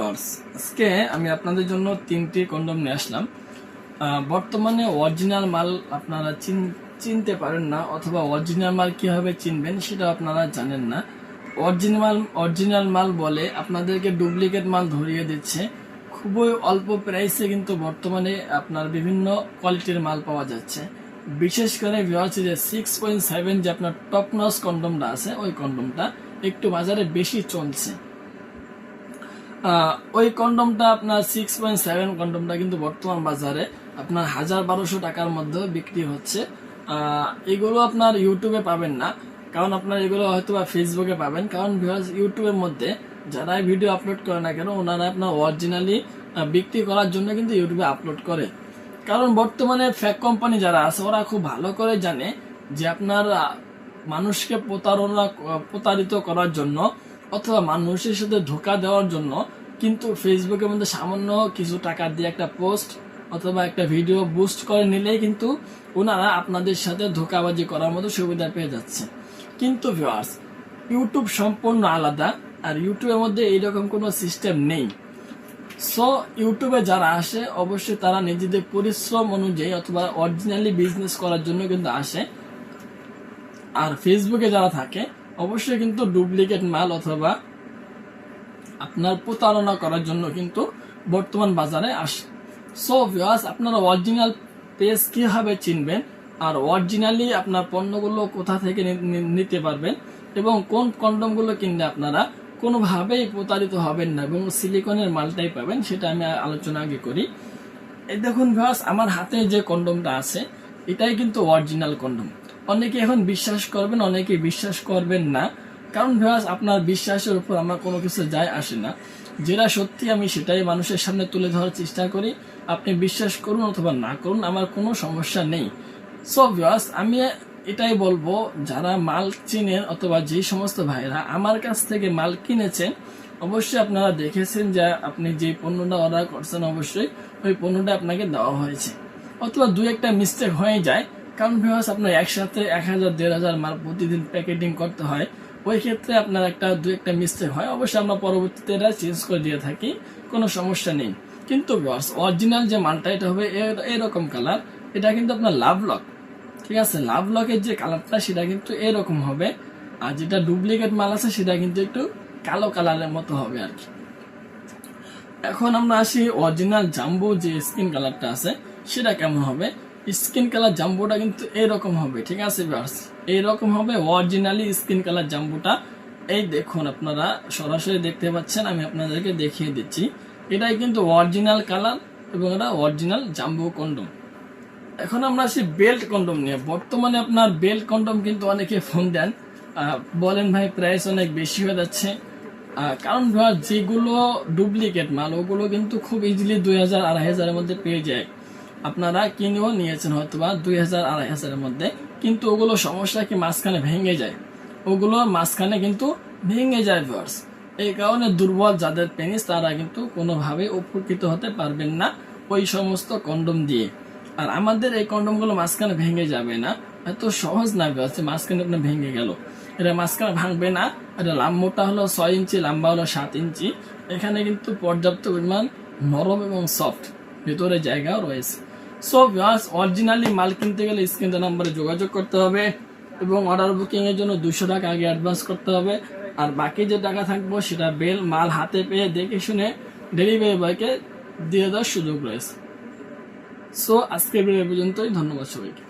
Viewers, আজকে আমি আপনাদের জন্য 3টি কন্ডম নিয়ে আসলাম। বর্তমানে অরিজিনাল মাল আপনারা চিনতে পারেন না, অথবা অরিজিনাল মাল কিভাবে চিনবেন সেটা আপনারা জানেন না। অরিজিনাল মাল বলে আপনাদেরকে ডুপ্লিকেট মাল ধরিয়ে দিচ্ছে। খুবই অল্প প্রাইসে কিন্তু বর্তমানে আপনার বিভিন্ন কোয়ালিটির মাল পাওয়া যাচ্ছে। বিশেষ করে ভিউয়ার্স, যে 6.7 যে আপনার টপ নচ কন্ডমটা আছে, ওই কন্ডমটা একটু বাজারে বেশি চলছে। ওই কন্ডমটা আপনার 6.7 কন্ডমটা কিন্তু বর্তমান বাজারে আপনার 1000-1200 টাকার মধ্যে বিক্রি হচ্ছে। এগুলো আপনার ইউটিউবে পাবেন না, কারণ আপনার এগুলো হয়তো বা ফেসবুকে পাবেন। কারণ ইউটিউবের মধ্যে যারা ভিডিও আপলোড করে না কেন, ওনারা আপনার অরিজিনালি বিক্রি করার জন্য কিন্তু ইউটিউবে আপলোড করে। কারণ বর্তমানে ফেক কোম্পানি যারা আছে, ওরা খুব ভালো করে জানে যে আপনার মানুষকে প্রতারিত করার জন্য অথবা মানুষের সাথে ধোকা দেওয়ার জন্য কিন্তু ফেসবুকের মধ্যে সামান্য কিছু টাকা দিয়ে একটা পোস্ট অথবা একটা ভিডিও বুস্ট করে নিলেই কিন্তু ওনারা আপনাদের সাথে ধোকাবাজি করার মতো সুবিধা পেয়ে যাচ্ছে। কিন্তু ভিউয়ার্স, ইউটিউব সম্পূর্ণ আলাদা, আর ইউটিউবের মধ্যে এইরকম কোনো সিস্টেম নেই। সো ইউটিউবে যারা আসে অবশ্যই তারা নিজেদের পরিশ্রম অনুযায়ী অথবা অরিজিনালি বিজনেস করার জন্য কিন্তু আসে। আর ফেসবুকে যারা থাকে অবশ্যই কিন্তু ডুপ্লিকেট মাল অথবা আপনার প্রতারণা করার জন্য কিন্তু বর্তমান বাজারে আসে। সো ভিউয়ার্স, আপনারা অরিজিনাল পেজ কিভাবে চিনবেন আর অরিজিনালি আপনার পণ্যগুলো কোথা থেকে নিতে পারবেন এবং কোন কন্ডমগুলো কিনলে আপনারা কোনোভাবেই প্রতারিত হবেন না এবং সিলিকনের মালটাই পাবেন, সেটা আমি আলোচনা আগে করি। এই দেখুন ভিউয়ার্স, আমার হাতে যে কন্ডমটা আছে এটাই কিন্তু অরিজিনাল কন্ডম। অনেকে এখন বিশ্বাস করবেন, অনেকে বিশ্বাস করবেন না। কারণ ভিউয়ার্স, আপনার বিশ্বাসের উপর আমার কোনো কিছু যায় আসে না। যেটা সত্যি আমি সেটাই মানুষের সামনে তুলে ধরার চেষ্টা করি। আপনি বিশ্বাস করুন অথবা না করুন, আমার কোনো সমস্যা নেই। সো ভিউয়ার্স, আমি এটাই বলবো, যারা মাল চিনেন অথবা যে সমস্ত ভাইরা আমার কাছ থেকে মাল কিনেছেন, অবশ্যই আপনারা দেখেছেন যে আপনি যে পণ্যটা অর্ডার করছেন অবশ্যই ওই পণ্যটা আপনাকে দেওয়া হয়েছে। অথবা দু একটা মিস্টেক হয়ে যায়, কারণ ভিউয়ার্স আপনার একসাথে 1000-1500 মাল প্রতিদিন প্যাকেটিং করতে হয়। ওই ক্ষেত্রে আপনার দু একটা মিস্টেক হয়, অবশ্যই আমরা পরবর্তীতে এটা চেঞ্জ করে দিয়ে থাকি, কোনো সমস্যা নেই। কিন্তু ভিউয়ার্স, অরিজিনাল যে মালটা এটা হবে এরকম কালার, এটা কিন্তু আপনার লাভ লক, ঠিক আছে? লাভ লকের যে কালারটা সেটা কিন্তু এরকম হবে, আর যেটা ডুপ্লিকেট মাল আছে সেটা কিন্তু একটু কালো কালারের মতো হবে আর কি। এখন আমরা আসি অরিজিনাল জাম্বো যে স্কিন কালারটা আছে সেটা কেমন হবে। স্কিন কালার জাম্বোটা কিন্তু এরকম হবে, ঠিক আছে ভিউয়ার্স? এইরকম হবে অরিজিনালি স্কিন কালার জাম্বোটা। এই দেখুন, আপনারা সরাসরি দেখতে পাচ্ছেন, আমি আপনাদেরকে দেখিয়ে দিচ্ছি। এটাই কিন্তু অরিজিনাল কালার এবং এটা অরিজিনাল জাম্বো কন্ডম। এখন আমরা আসি বেল্ট কন্ডম নিয়ে। বর্তমানে আপনার বেল্ট কন্ডম কিন্তু অনেকে ফোন দেন, বলেন ভাই প্রাইস অনেক বেশি হয়ে যাচ্ছে। কারণ যেগুলো ডুপ্লিকেট মাল ওগুলো কিন্তু খুব ইজিলি 2000-2500 মধ্যে পেয়ে যায়। আপনারা কিনেও নিয়েছেন হয়তো বা 2000-2500 মধ্যে, কিন্তু ওগুলো সমস্যা কি মাঝখানে ভেঙে যায়, ওগুলো মাঝখানে কিন্তু ভেঙে যায় ভিউয়ার্স। এই কারণে দুর্বল যাদের পেনিস তারা কিন্তু কোনোভাবে উপকৃত হতে পারবেন না ওই সমস্ত কন্ডম দিয়ে। আর আমাদের এই কন্ডমগুলো মাঝখানে ভেঙে যাবে না, এত সহজ না ভিউয়ার্স। মাঝখানে আপনার ভেঙে গেল, এটা মাঝখানে ভাঙবে না। এটা মোটা হলো 6 ইঞ্চি, লম্বা হলো 7 ইঞ্চি। এখানে কিন্তু পর্যাপ্ত পরিমাণ নরম এবং সফট ভেতরে জায়গাও রয়েছে। সো ভিউয়ার্স, অরিজিনালি মাল কিনতে গেলে স্ক্রিনে নাম্বারে যোগাযোগ করতে হবে এবং অর্ডার বুকিং এর জন্য 200 টাকা আগে অ্যাডভান্স করতে হবে। আর বাকি যে টাকা থাকবো সেটা মাল হাতে পেয়ে দেখে শুনে ডেলিভারি বয়কে দিয়ে দেওয়ার সুযোগ রয়েছে। সো আজকের ভিডিও পর্যন্তই, ধন্যবাদ সবাইকে।